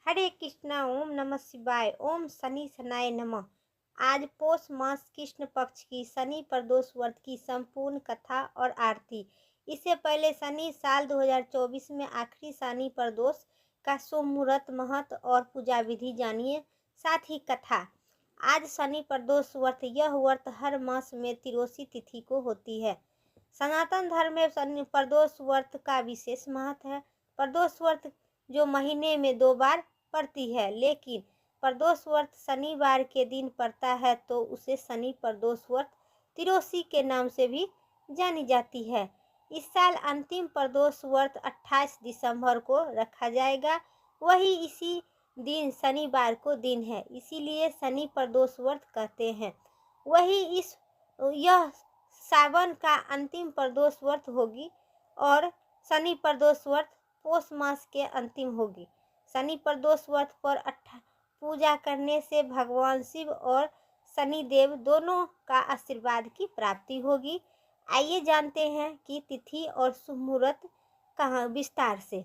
हरे कृष्णा ओम नमः शिवाय ओम शनि शनाय नमः। आज पौष मास कृष्ण पक्ष की शनि प्रदोष व्रत की संपूर्ण कथा और आरती। इससे पहले शनि साल 2024 में आखिरी शनि प्रदोष का शुभ मुहूर्त महत्व और पूजा विधि जानिए, साथ ही कथा। आज शनि प्रदोष व्रत। यह व्रत हर मास में त्रयोदशी तिथि को होती है। सनातन धर्म में शनि प्रदोष व्रत का विशेष महत्व है। प्रदोष व्रत जो महीने में 2 बार पड़ती है, लेकिन प्रदोष व्रत शनिवार के दिन पड़ता है तो उसे शनि प्रदोष व्रत त्रयोदशी के नाम से भी जानी जाती है। इस साल अंतिम प्रदोष व्रत 28 दिसंबर को रखा जाएगा। वही इसी दिन शनिवार को दिन है, इसीलिए शनि प्रदोष व्रत कहते हैं। यह सावन का अंतिम प्रदोष व्रत होगी और शनि प्रदोष व्रत पौष मास के अंतिम होगी। शनि प्रदोष व्रत पर पूजा करने से भगवान शिव और शनि देव दोनों का आशीर्वाद की प्राप्ति होगी। आइए जानते हैं कि तिथि और शुभ मुहूर्त कहाँ विस्तार से।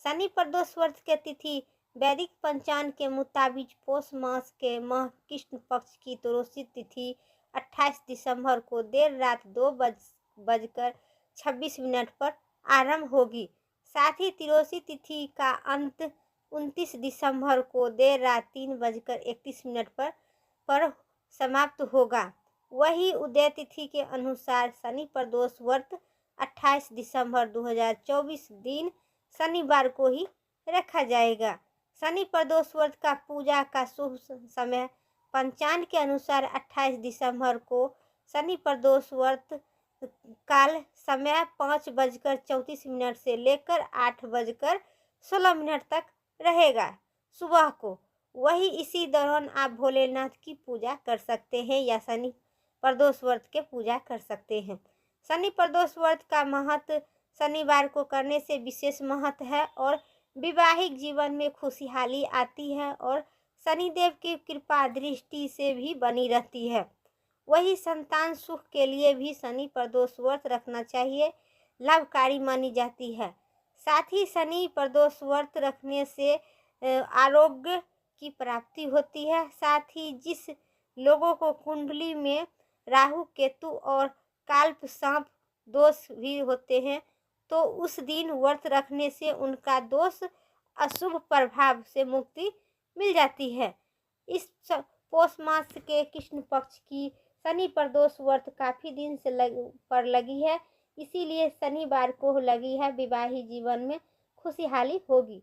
शनि प्रदोष व्रत के तिथि वैदिक पंचांग के मुताबिक पौष मास के माह कृष्ण पक्ष की त्रयोदशी तिथि 28 दिसंबर को देर रात 2:26 पर आरंभ होगी। साथ ही त्रयोदशी तिथि का अंत 29 दिसंबर को देर रात 3:31 पर समाप्त होगा। वही उदय तिथि के अनुसार शनि प्रदोष व्रत 28 दिसंबर 2024 दिन शनिवार को ही रखा जाएगा। शनि प्रदोष व्रत का पूजा का शुभ समय पंचांग के अनुसार 28 दिसंबर को शनि प्रदोष व्रत काल समय 5:34 से लेकर 8:16 तक रहेगा सुबह को। वही इसी दौरान आप भोलेनाथ की पूजा कर सकते हैं या शनि प्रदोष व्रत के पूजा कर सकते हैं। शनि प्रदोष व्रत का महत्व शनिवार को करने से विशेष महत्व है और वैवाहिक जीवन में खुशहाली आती है और शनिदेव की कृपा दृष्टि से भी बनी रहती है। वही संतान सुख के लिए भी शनि प्रदोष व्रत रखना चाहिए, लाभकारी मानी जाती है। साथ ही शनि प्रदोष व्रत रखने से आरोग्य की प्राप्ति होती है। साथ ही जिस लोगों को कुंडली में राहु केतु और काल्प सांप दोष भी होते हैं तो उस दिन व्रत रखने से उनका दोष अशुभ प्रभाव से मुक्ति मिल जाती है। इस पौष मास के कृष्ण पक्ष की शनि प्रदोष व्रत काफी दिन से लगी है, इसीलिए शनिवार को लगी है। विवाहित जीवन में खुशहाली होगी।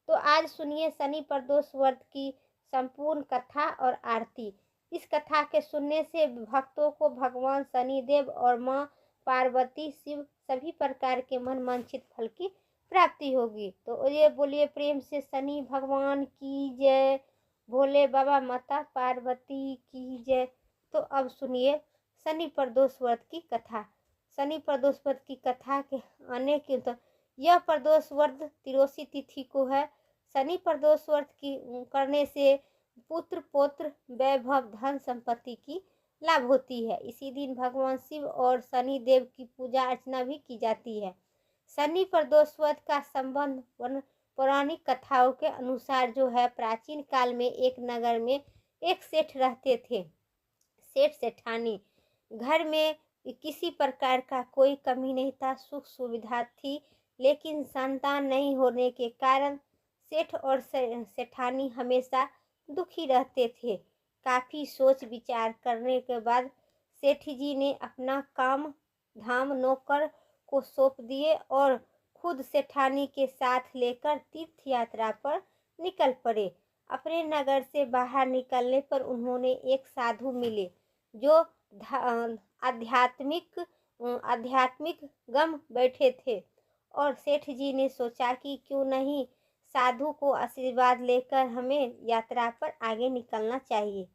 तो आज सुनिए शनि प्रदोष व्रत की संपूर्ण कथा और आरती। इस कथा के सुनने से भक्तों को भगवान शनिदेव और माँ पार्वती शिव सभी प्रकार के मन वांछित फल की प्राप्ति होगी। तो ये बोलिए प्रेम से शनि भगवान की जय, भोले बाबा माता पार्वती की जय। तो अब सुनिए शनि प्रदोष व्रत की कथा। शनि प्रदोष व्रत की कथा के आने के तो यह प्रदोष व्रत त्रयोदशी तिथि को है। शनि प्रदोष व्रत की करने से पुत्र पौत्र वैभव धन संपत्ति की लाभ होती है। इसी दिन भगवान शिव और शनि देव की पूजा अर्चना भी की जाती है। शनि प्रदोष व्रत का संबंध पौराणिक कथाओं के अनुसार जो है, प्राचीन काल में एक नगर में एक सेठ रहते थे। सेठ सेठानी घर में किसी प्रकार का कोई कमी नहीं था, सुख सुविधा थी, लेकिन संतान नहीं होने के कारण सेठ और सेठानी हमेशा दुखी रहते थे। काफी सोच विचार करने के बाद सेठ जी ने अपना काम धाम नौकर को सौंप दिए और खुद सेठानी के साथ लेकर तीर्थ यात्रा पर निकल पड़े। अपने नगर से बाहर निकलने पर उन्होंने एक साधु मिले जो आध्यात्मिक गम बैठे थे और सेठ जी ने सोचा कि क्यों नहीं साधु को आशीर्वाद लेकर हमें यात्रा पर आगे निकलना चाहिए।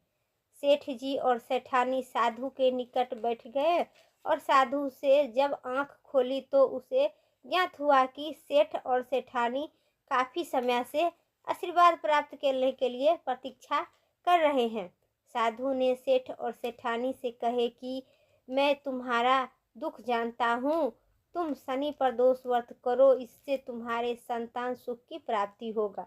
सेठ जी और सेठानी साधु के निकट बैठ गए और साधु से जब आंख खोली तो उसे ज्ञात हुआ कि सेठ और सेठानी काफी समय से आशीर्वाद प्राप्त करने के लिए प्रतीक्षा कर रहे हैं। साधु ने सेठ और सेठानी से कहे कि मैं तुम्हारा दुख जानता हूँ, तुम शनि प्रदोष व्रत करो, इससे तुम्हारे संतान सुख की प्राप्ति होगा।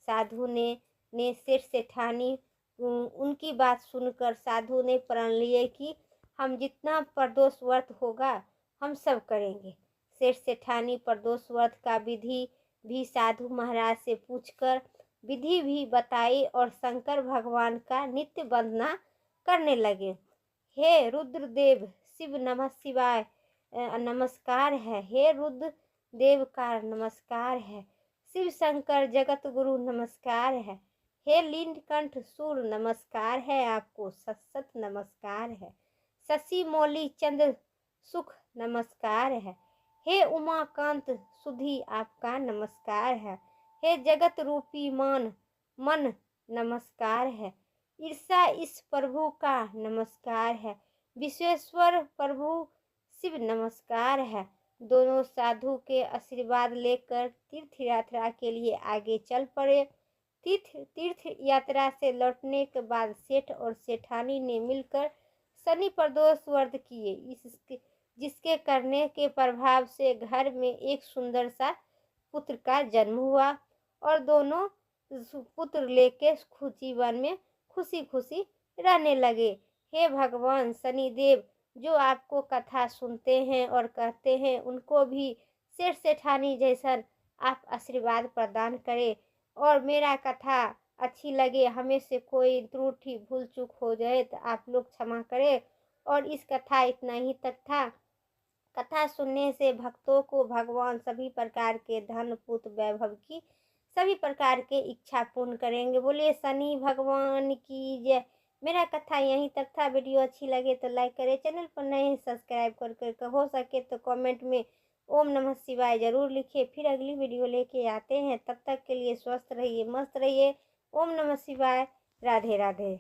साधु ने सेठ सेठानी उनकी बात सुनकर साधु ने प्रण लिए कि हम जितना प्रदोष व्रत होगा हम सब करेंगे। सेठ सेठानी प्रदोष व्रत का विधि भी साधु महाराज से पूछकर विधि भी बताई और शंकर भगवान का नित्य वंदना करने लगे। हे रुद्रदेव शिव नमः शिवाय नमस्कार है। हे रुद्र देव का नमस्कार है। शिव शंकर जगत गुरु नमस्कार है। हे नीलकंठ सूर नमस्कार है आपको। सत नमस्कार है। शशि मौली चंद्र सुख नमस्कार है। हे उमाकांत सुधी आपका नमस्कार है। हे जगत रूपी मन नमस्कार है। ईर्षा इस प्रभु का नमस्कार है। विश्वेश्वर प्रभु शिव नमस्कार है। दोनों साधु के आशीर्वाद लेकर तीर्थ यात्रा के लिए आगे चल पड़े। तीर्थ यात्रा से लौटने के बाद सेठ और सेठानी ने मिलकर शनि प्रदोष व्रत किए, जिसके करने के प्रभाव से घर में एक सुंदर सा पुत्र का जन्म हुआ और दोनों पुत्र लेके जीवन में खुशी खुशी रहने लगे। हे भगवान शनिदेव, जो आपको कथा सुनते हैं और कहते हैं उनको भी सेठ सेठानी जैसा आप आशीर्वाद प्रदान करें और मेरा कथा अच्छी लगे, हमें से कोई त्रुटि भूल चूक हो जाए तो आप लोग क्षमा करें। और इस कथा इतना ही तक था। कथा सुनने से भक्तों को भगवान सभी प्रकार के धन पुत्र वैभव की सभी प्रकार के इच्छा पूर्ण करेंगे। बोलिए शनि भगवान की जय। मेरा कथा यहीं तक था। वीडियो अच्छी लगे तो लाइक करें, चैनल पर नए हैं सब्सक्राइब कर हो सके तो कमेंट में ओम नमः शिवाय जरूर लिखिए। फिर अगली वीडियो लेके आते हैं। तब तक के लिए स्वस्थ रहिए, मस्त रहिए। ओम नमः शिवाय। राधे राधे।